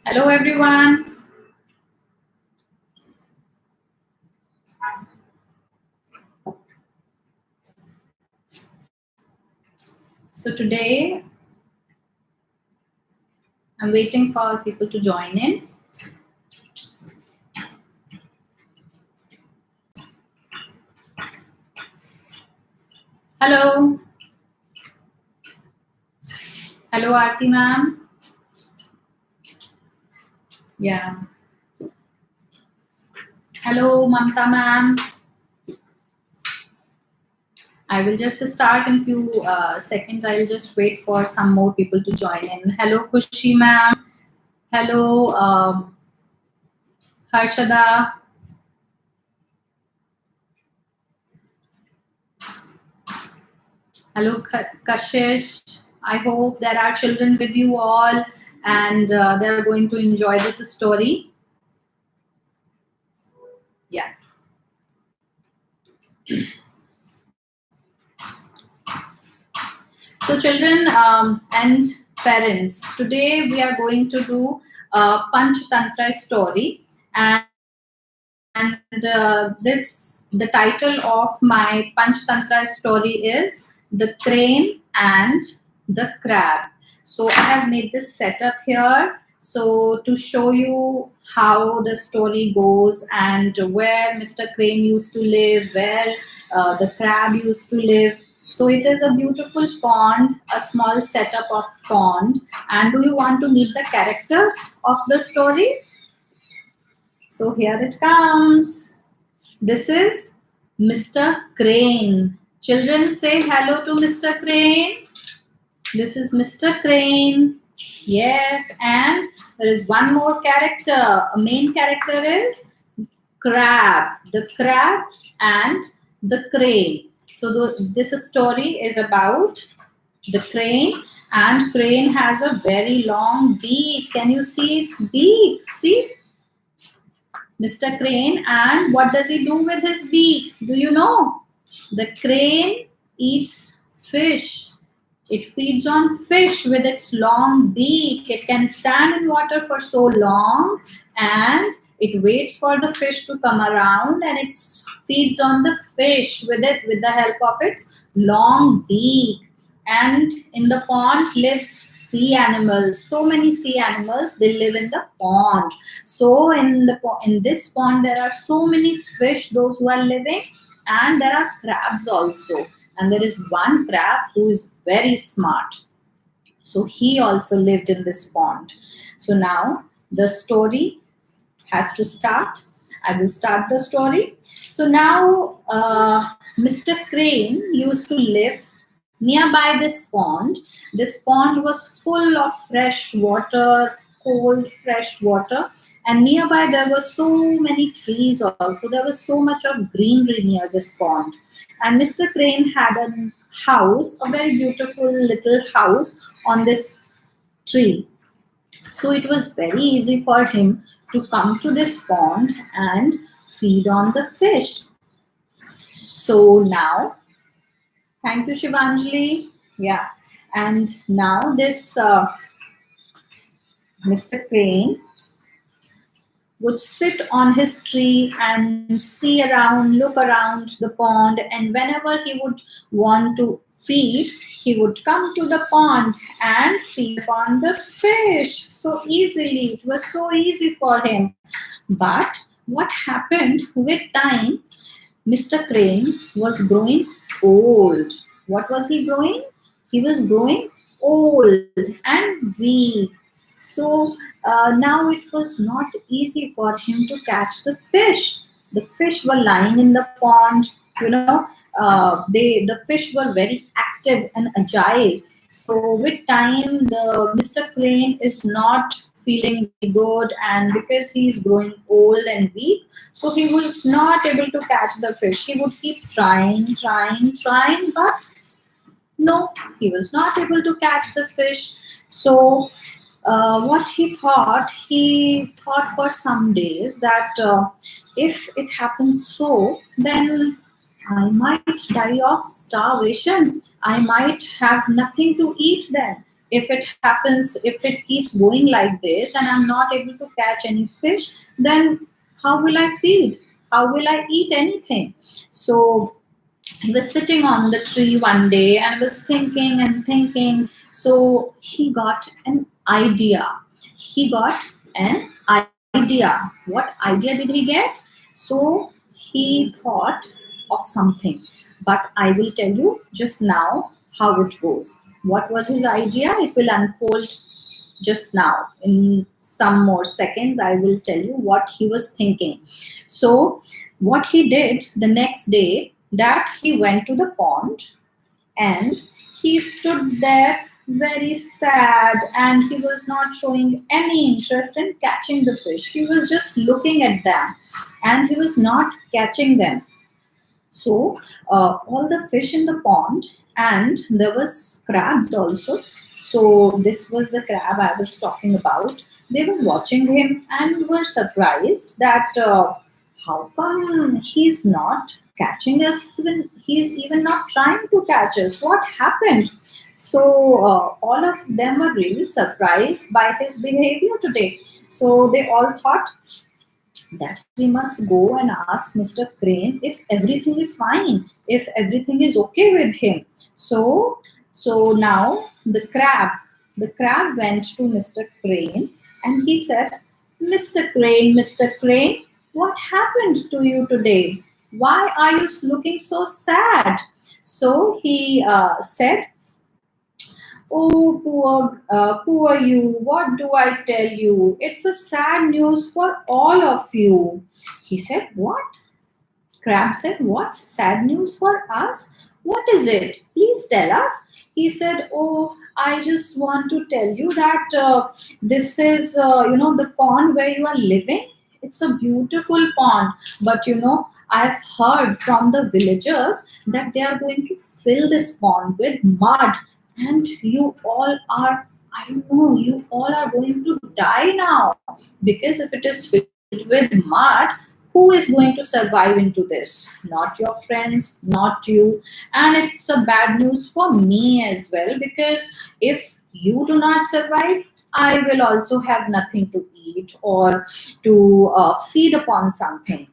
Hello everyone. So today I'm waiting for people to join in. Hello. Hello Aarti ma'am. Yeah. Hello Mamta ma'am. I will just start in few seconds. I'll just wait for some more people to join in. Hello Kushi ma'am. Hello Harshada. Hello Kashish. I hope there are children with you all and they're going to enjoy this story. Yeah. So children and parents, today we are going to do a Panchtantra story, and the title of my Panchtantra story is The Crane and the Crab. So I have made this setup here so to show you how the story goes and where Mr. Crane used to live, where the crab used to live. So it is a beautiful pond, a small setup of pond. And do you want to meet the characters of the story? So here it comes. This is Mr. Crane. Children, say hello to Mr. Crane. This is Mr. Crane. Yes, and there is one more character. A main character is Crab. The crab and the crane. So this story is about the crane, and crane has a very long beak. Can you see its beak? See? Mr. Crane, and what does he do with his beak? Do you know? The crane eats fish. It feeds on fish with its long beak. It can stand in water for so long and it waits for the fish to come around and it feeds on the fish with the help of its long beak. And in the pond lives sea animals. So many sea animals, they live in the pond. So in this pond there are so many fish, those who are living, and there are crabs also. And there is one crab who is very smart. So he also lived in this pond. So now the story has to start. I will start the story. So now Mr. Crane used to live nearby this pond. This pond was full of fresh water, cold fresh water, and nearby there were so many trees also. There was so much of greenery near this pond. And Mr. Crane had a house, a very beautiful little house on this tree. So it was very easy for him to come to this pond and feed on the fish. So now, thank you, Shivanjali. Yeah, and now this Mr. Crane would sit on his tree and see around, look around the pond, and whenever he would want to feed, he would come to the pond and feed upon the fish so easily. It was so easy for him. But what happened with time, Mr. Crane was growing old. What was he growing? He was growing old and weak. So now it was not easy for him to catch the fish. The fish were lying in the pond. You know, the fish were very active and agile. So with time, the Mr. Crane is not feeling good, and because he is growing old and weak, so he was not able to catch the fish. He would keep trying, but no, he was not able to catch the fish. So what he thought for some days that if it happens so, then I might die of starvation. I might have nothing to eat then. if it keeps going like this and I'm not able to catch any fish, then how will I feed? How will I eat anything? So he was sitting on the tree one day and was thinking and thinking. So he got an idea. He got an idea. What idea did he get? So he thought of something. But I will tell you just now how it goes. What was his idea? It will unfold just now. In some more seconds, I will tell you what he was thinking. So, what he did the next day, that he went to the pond and he stood there very sad, and he was not showing any interest in catching the fish. He was just looking at them and he was not catching them. So all the fish in the pond, and there was crabs also. So this was the crab I was talking about. They were watching him and were surprised that how come he's not catching us, even he's even not trying to catch us, what happened? So all of them were really surprised by his behavior today. So they all thought that we must go and ask Mr. Crane if everything is fine, if everything is okay with him. So, so now the crab went to Mr. Crane and he said, Mr. Crane, what happened to you today? Why are you looking so sad? So he said, oh, poor you. What do I tell you? It's a sad news for all of you. He said, what? Crab said, what? Sad news for us? What is it? Please tell us. He said, oh, I just want to tell you that this is, the pond where you are living. It's a beautiful pond. But, I've heard from the villagers that they are going to fill this pond with mud. And you all are, I don't know, you all are going to die now. Because if it is filled with mud, who is going to survive into this? Not your friends, not you. And it's a bad news for me as well, because if you do not survive, I will also have nothing to eat or to feed upon something.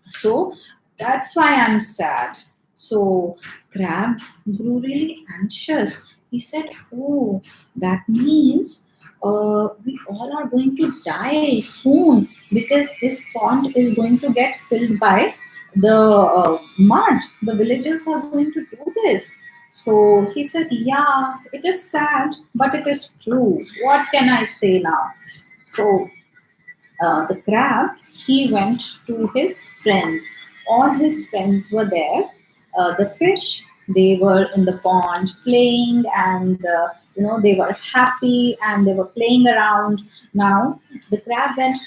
So that's why I'm sad. So Crab grew really anxious. He said, oh, that means we all are going to die soon, because this pond is going to get filled by the mud. The villagers are going to do this. So he said, yeah, it is sad, but it is true. What can I say now? So the crab, he went to his friends. All his friends were there. The fish, they were in the pond playing, and they were happy and they were playing around. Now the crab went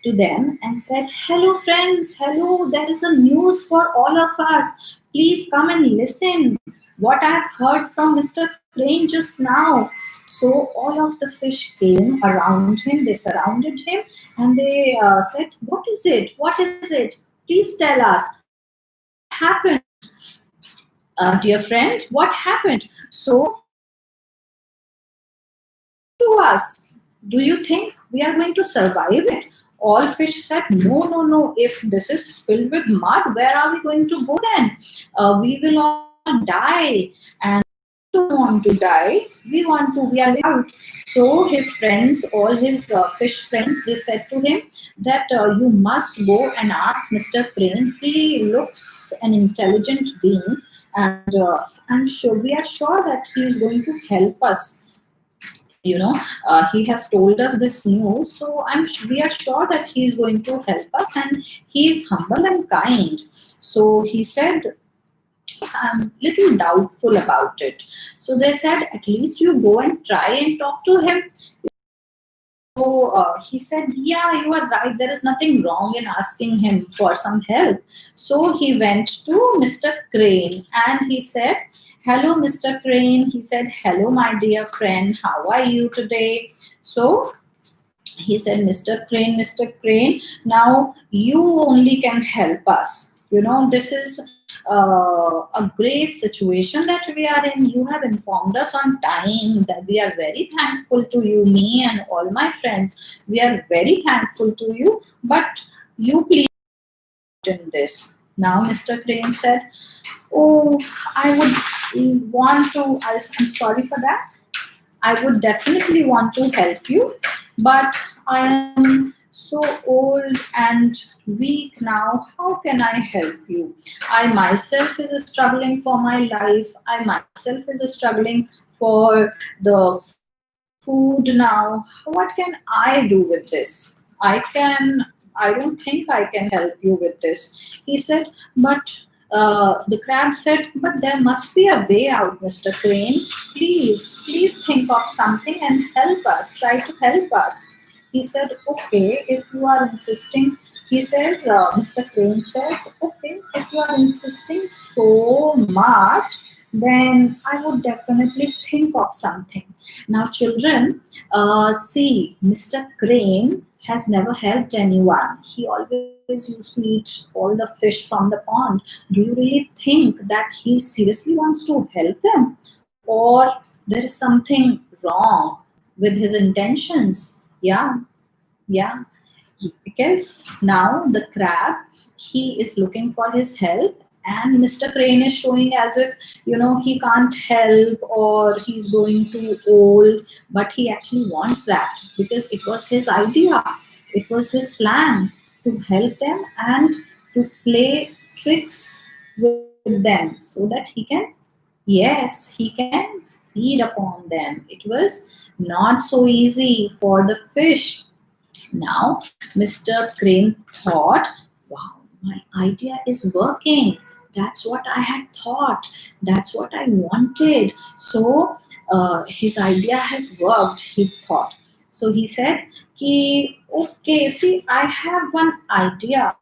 to them and said, hello friends, hello, there is a news for all of us. Please come and listen what I've heard from Mr. Crane just now. So all of the fish came around him, they surrounded him, and they said, what is it? What is it? Please tell us. What happened? Dear friend, what happened? So to us, do you think we are going to survive it? All fish said, no, no, no. If this is filled with mud, where are we going to go then? We will all die. And don't want to die. We are living out. So his friends, all his fish friends, they said to him that you must go and ask Mr. Crane. He looks an intelligent being, and we are sure that he is going to help us. He has told us this news, so we are sure that he is going to help us, and he is humble and kind. So he said, I'm little doubtful about it. So they said, at least you go and try and talk to him. So he said, yeah, you are right. There is nothing wrong in asking him for some help. So he went to Mr. Crane and he said, hello, Mr. Crane. He said, hello, my dear friend. How are you today? So he said, Mr. Crane, now you only can help us. This is a grave situation that we are in. You have informed us on time. That we are very thankful to you, me and all my friends. We are very thankful to you. But you please in this. Now, Mr. Crane said, "Oh, I would want to. I'm sorry for that. I would definitely want to help you, but I am so old and weak now. How can I help you? I myself is struggling for my life. I myself is struggling for the food now. What can I do with this? I don't think I can help you with this." He said, but the crab said, "But there must be a way out, Mr. Crane. Please think of something and help us. Try to help us." He said, "Okay, if you are insisting." He says, Mr. Crane says, "Okay, if you are insisting so much, then I would definitely think of something." Now, children, see, Mr. Crane has never helped anyone. He always used to eat all the fish from the pond. Do you really think that he seriously wants to help them? Or there is something wrong with his intentions? Yeah, yeah, because now the crab, he is looking for his help, and Mr. Crane is showing as if, he can't help or he's growing too old, but he actually wants that because it was his idea, it was his plan to help them and to play tricks with them so that he can, yes, he can feed upon them. It was not so easy for the fish. Now, Mr. Crane thought, wow, my idea is working. That's what I had thought. That's what I wanted. So, his idea has worked, he thought. So, he said, okay, see, I have one idea.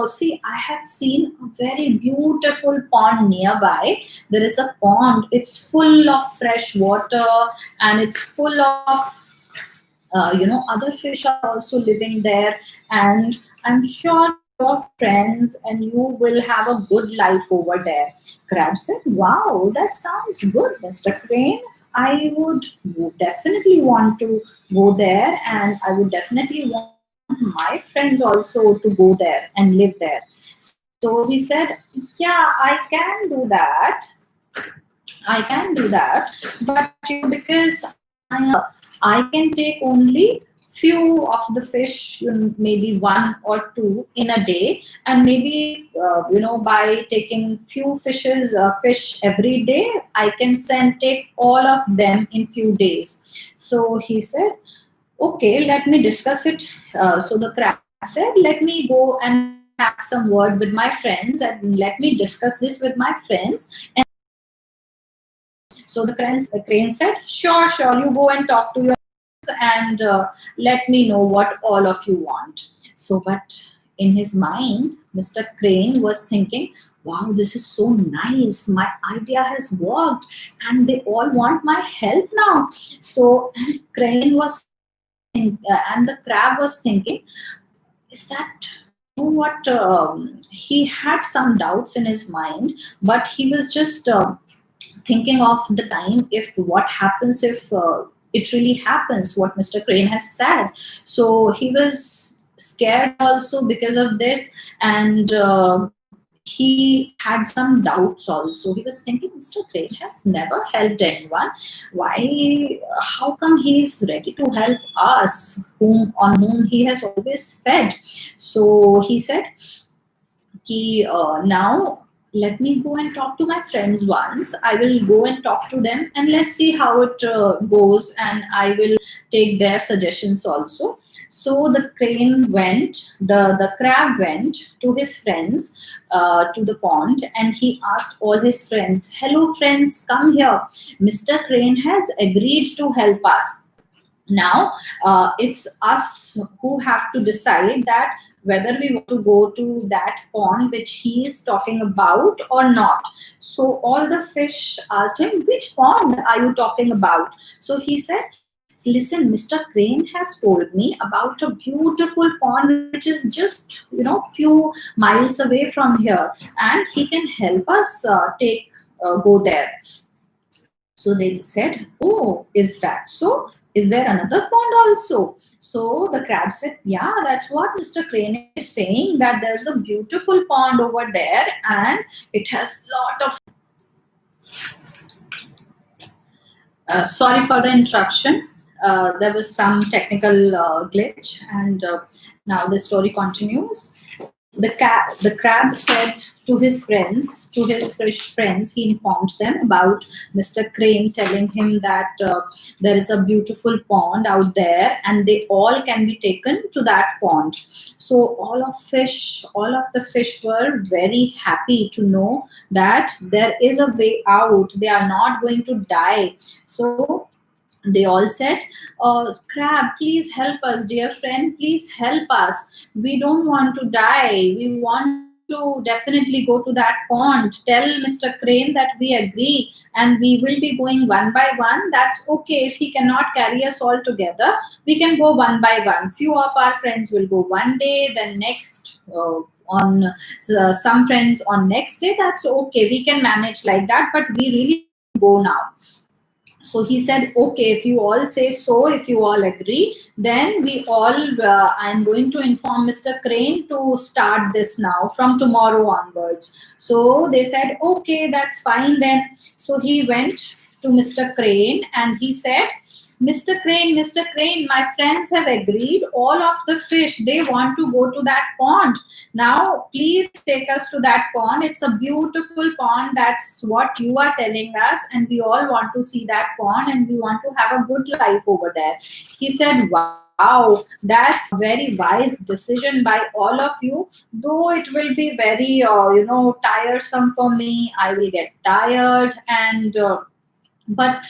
See, I have seen a very beautiful pond nearby. There is a pond, it's full of fresh water and it's full of other fish are also living there, and I'm sure your friends and you will have a good life over there. Crab said, "Wow, that sounds good, Mr. Crane. I would definitely want to go there, and I would definitely want my friends also to go there and live there." So he said, "Yeah, I can do that. I can do that, but because I can take only few of the fish, maybe one or two in a day, and maybe by taking few fish every day, I can take all of them in few days." So he said, "Okay, let me discuss it." So the crab said, "Let me go and have some word with my friends and let me discuss this with my friends." So the crane said, sure, you go and talk to your friends and let me know what all of you want." So, but in his mind, Mr. Crane was thinking, wow, this is so nice. My idea has worked and they all want my help now. So, and Crane was, and the crab was thinking, is that what? He had some doubts in his mind, but he was just thinking of the time if what happens if it really happens what Mr. Crane has said. So he was scared also because of this, and he had some doubts also. He was thinking, Mr. Crane has never helped anyone. Why? How come he's ready to help us, whom he has always fed? So he said, now let me go and talk to my friends once. I will go and talk to them and let's see how it goes, and I will take their suggestions also. So the crane went, the crab went to his friends, to the pond, and he asked all his friends, "Hello, friends, come here. Mr. Crane has agreed to help us. Now it's us who have to decide that whether we want to go to that pond which he is talking about or not." So all the fish asked him, "Which pond are you talking about?" So he said, Listen, Mr. Crane has told me about a beautiful pond which is just, few miles away from here, and he can help us go there. So they said, oh, is that so? Is there another pond also? So the crab said, yeah, that's what Mr. Crane is saying, that there's a beautiful pond over there, and it has lot of. Sorry for the interruption. There was some technical glitch, and now the story continues. The crab said to his friends, to his fish friends, he informed them about Mr. Crane telling him that there is a beautiful pond out there, and they all can be taken to that pond. So all of the fish were very happy to know that there is a way out. They are not going to die. So they all said, crab, please help us, dear friend, please help us. We don't want to die. We want to definitely go to that pond. Tell Mr. Crane that we agree, and we will be going one by one. That's okay. If he cannot carry us all together, we can go one by one. Few of our friends will go one day, then next on some friends on next day. That's okay. We can manage like that, but we really go now. So he said, okay, if you all say so, if you all agree, then we all, I'm going to inform Mr. Crane to start this now from tomorrow onwards. So they said, okay, that's fine then. So he went to Mr. Crane and he said, Mr. Crane, my friends have agreed. All of the fish, they want to go to that pond. Now, please take us to that pond. It's a beautiful pond. That's what you are telling us. And we all want to see that pond, and we want to have a good life over there. He said, wow, that's a very wise decision by all of you. Though it will be very, tiresome for me. I will get tired, and but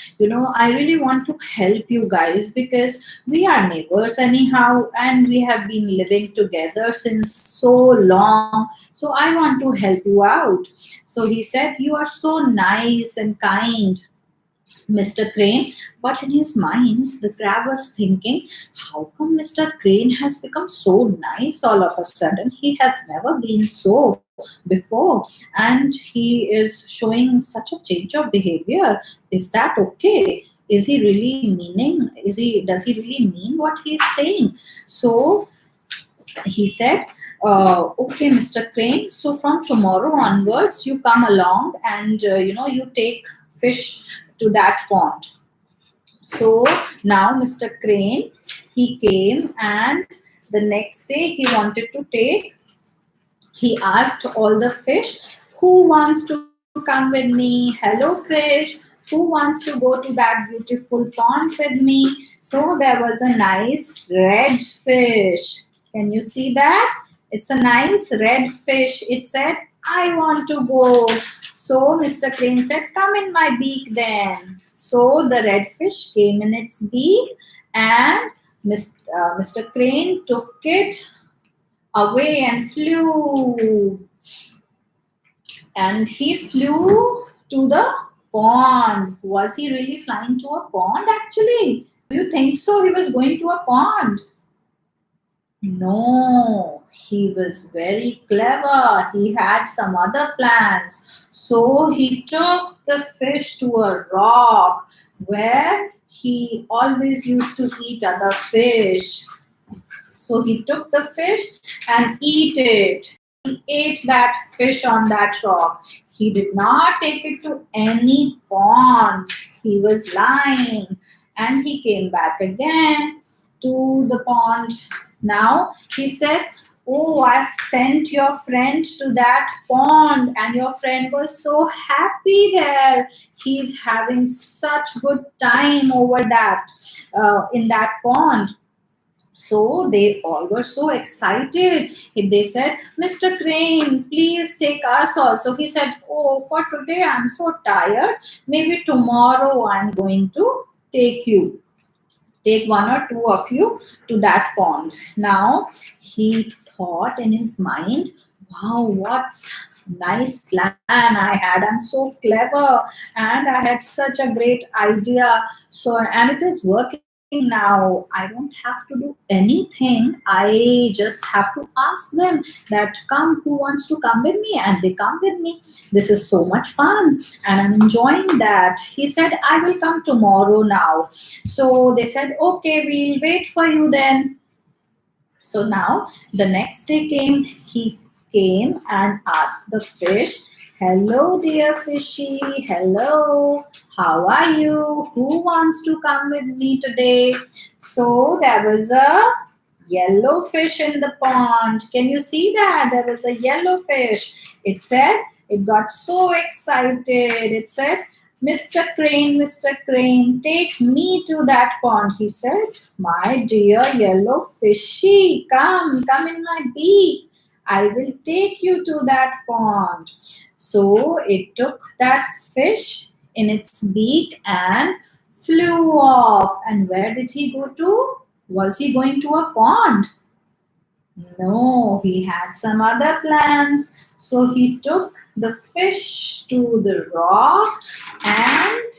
I really want to help you guys, because we are neighbors anyhow, and we have been living together since so long. So I want to help you out. So he said, you are so nice and kind, Mr. Crane. But in his mind, the crab was thinking, how come Mr. Crane has become so nice all of a sudden? He has never been so before, and he is showing such a change of behavior. Is that okay? Is he really meaning? Does he really mean what he's saying? So he said, okay, Mr. Crane, so from tomorrow onwards, you come along, and you take fish to that pond. So now Mr. Crane, he came, and the next day he asked all the fish, who wants to come with me? Hello fish, who wants to go to that beautiful pond with me? So there was a nice red fish. Can you see that? It's a nice red fish. It said, I want to go. So Mr. Crane said, come in my beak then. So the red fish came in its beak, and Mr. Crane took it away and flew. And he flew to the pond. Was he really flying to a pond actually? Do you think so? He was going to a pond. No, he was very clever. He had some other plans. So he took the fish to a rock where he always used to eat other fish. So he took the fish and eat it. He ate that fish on that rock. He did not take it to any pond. He was lying. And he came back again to the pond. Now he said, oh, I've sent your friend to that pond, and your friend was so happy there. He's having such good time over that in that pond. So they all were so excited. They said, Mr. Crane, please take us also. He said, oh, for today I'm so tired. Maybe tomorrow I'm going to take you. Take one or two of you to that pond. Now he thought in his mind, wow, what nice plan I had. I'm so clever, and I had such a great idea. So, and it is working now. I don't have to do anything. I just have to ask them that come, who wants to come with me? And they come with me. This is so much fun and I'm enjoying that. He said, I will come tomorrow now. So they said, okay, we'll wait for you then. So now the next day came, he came and asked the fish, hello, dear fishy, hello, how are you? Who wants to come with me today? So there was a yellow fish in the pond. Can you see that? There was a yellow fish. It said, it got so excited. It said, Mr. Crane, take me to that pond. He said, my dear yellow fishy, come in my beak. I will take you to that pond. So it took that fish in its beak and flew off. And where did he go to? Was he going to a pond? No, he had some other plans. So he took the fish to the rock and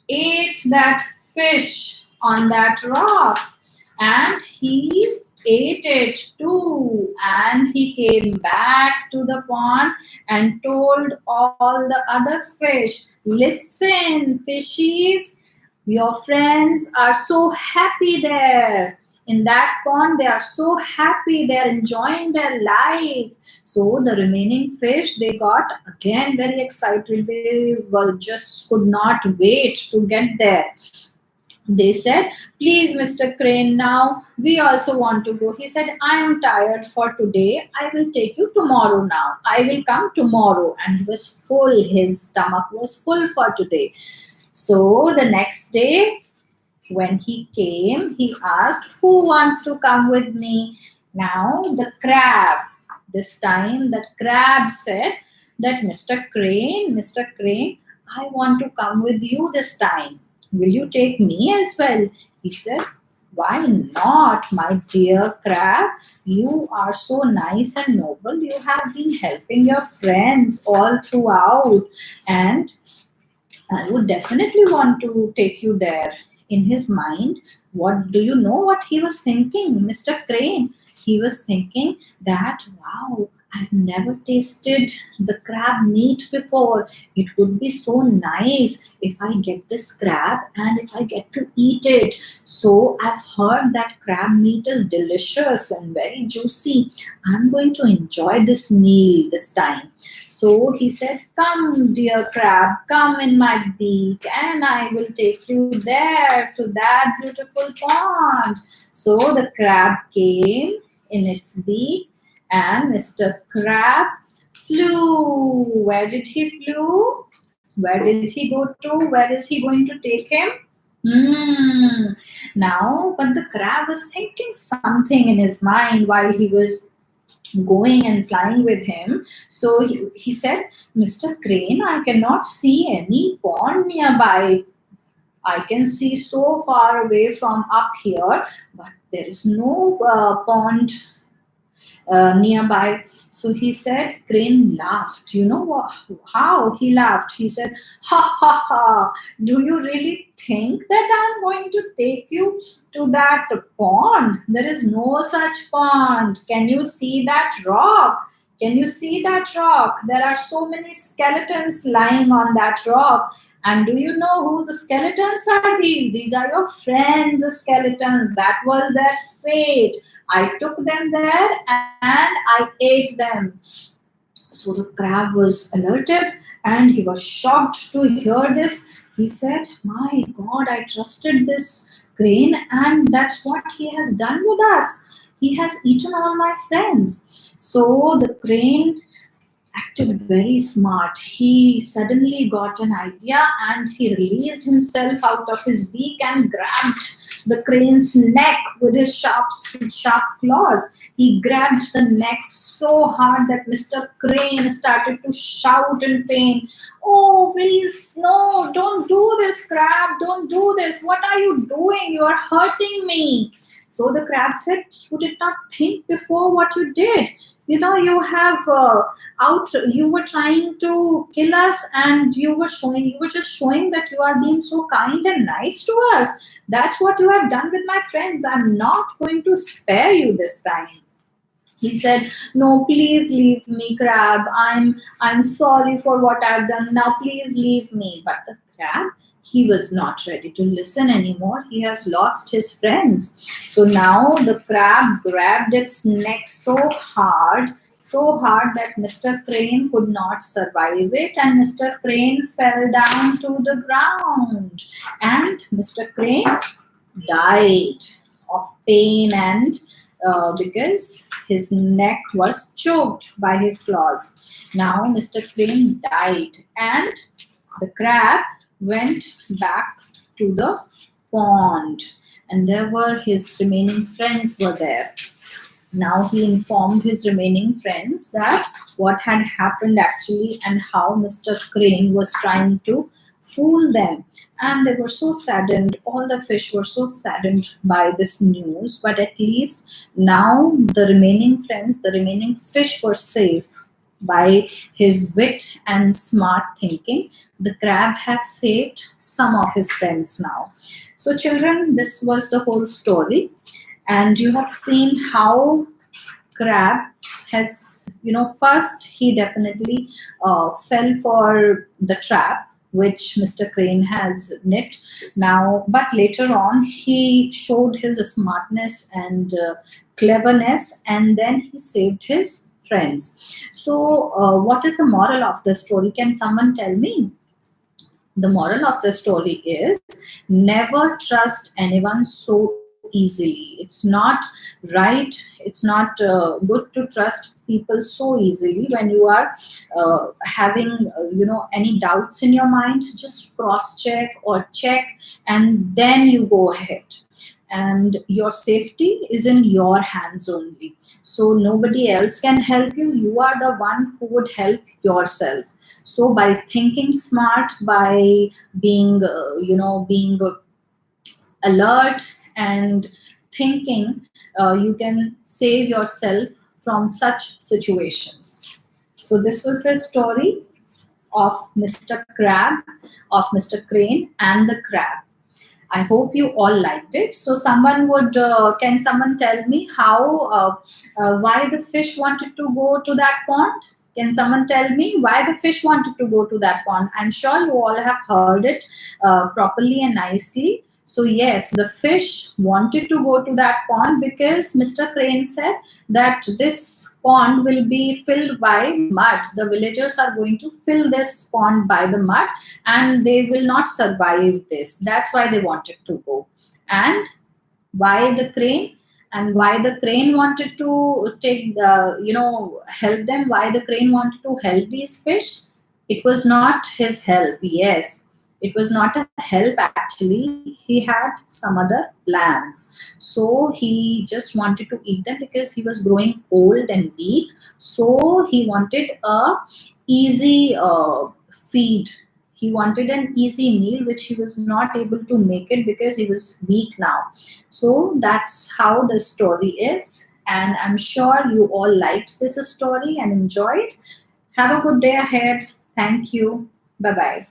ate that fish on that rock. And he ate it too. And he came back to the pond and told all the other fish, listen, fishies, your friends are so happy there in that pond. They are so happy, they are enjoying their life. So the remaining fish, they got again very excited. They well just could not wait to get there. They said, please, Mr. Crane, now we also want to go. He said, I am tired for today. I will take you tomorrow now. I will come tomorrow. And he was full. His stomach was full for today. So the next day, when he came, he asked, who wants to come with me? Now the crab, this time the crab said that Mr. Crane, I want to come with you this time. Will you take me as well? He said, why not, my dear crab? You are so nice and noble. You have been helping your friends all throughout. And I would definitely want to take you there. In his mind, what do you know what he was thinking, Mr. Crane? He was thinking that, wow, I've never tasted the crab meat before. It would be so nice if I get this crab and if I get to eat it. So I've heard that crab meat is delicious and very juicy. I'm going to enjoy this meal this time. So he said, come, dear crab, come in my beak, and I will take you there to that beautiful pond. So the crab came in its beak, and Mr. Crab flew. Where did he flew? Where did he go to? Where is he going to take him? Now, but the crab was thinking something in his mind while he was going and flying with him. So he said, Mr. Crane, I cannot see any pond nearby. I can see so far away from up here, but there is no pond nearby. So he said, Crane laughed. You know what, how he laughed? He said, ha ha ha, do you really think that I'm going to take you to that pond? There is no such pond. Can you see that rock? Can you see that rock? There are so many skeletons lying on that rock. And do you know whose skeletons are these? These are your friends' skeletons. That was their fate. I took them there and I ate them. So the crab was alerted and he was shocked to hear this. He said, my God, I trusted this crane and that's what he has done with us. He has eaten all my friends. So the crane acted very smart. He suddenly got an idea and he released himself out of his beak and grabbed the crane's neck with his sharp claws. He grabbed the neck so hard that Mr. Crane started to shout in pain. Oh, please, no, don't do this, crab. Don't do this. What are you doing? You are hurting me. So the crab said, you did not think before what you did. You have you were trying to kill us, and you were just showing that you are being so kind and nice to us. That's what you have done with my friends. I'm not going to spare you this time. He said, no, please leave me, crab. I'm sorry for what I've done. Now please leave me. But the crab, he was not ready to listen anymore. He has lost his friends. So now the crab grabbed its neck so hard that Mr. Crane could not survive it, and Mr. Crane fell down to the ground. And Mr. Crane died of pain, and because his neck was choked by his claws. Now Mr. Crane died, and the crab went back to the pond, and there were his remaining friends were there. Now he informed his remaining friends that what had happened actually, and how Mr. Crane was trying to fool them. And they were so saddened. All the fish were so saddened by this news. But at least now the remaining friends, the remaining fish were safe by his wit and smart thinking. The crab has saved some of his friends now. So, children, this was the whole story, and you have seen how crab has, first he definitely fell for the trap which Mr. Crane has knit. Now, but later on he showed his smartness and cleverness, and then he saved his friends. So what is the moral of the story? Can someone tell me? The moral of the story is, never trust anyone so easily. It's not right, it's not good to trust people so easily. When you are having any doubts in your mind, just cross check or check, and then you go ahead. And your safety is in your hands only, so nobody else can help you. You are the one who would help yourself. So by thinking smart, by being being alert and thinking, you can save yourself from such situations. So this was the story of Mr. Crab, of Mr. Crane and the crab. I hope you all liked it. So someone would, can someone tell me how, why the fish wanted to go to that pond? Can someone tell me why the fish wanted to go to that pond? I'm sure you all have heard it properly and nicely. So yes, the fish wanted to go to that pond because Mr. Crane said that this pond will be filled by mud. The villagers are going to fill this pond by the mud, and they will not survive this. That's why they wanted to go. And why the crane? And why the crane wanted to take the, help them? Why the crane wanted to help these fish? It was not his help. Yes, it was not a help actually. He had some other plans. So he just wanted to eat them because he was growing old and weak. So he wanted a easy feed. He wanted an easy meal, which he was not able to make it because he was weak now. So that's how the story is. And I'm sure you all liked this story and enjoyed. Have a good day ahead. Thank you. Bye bye.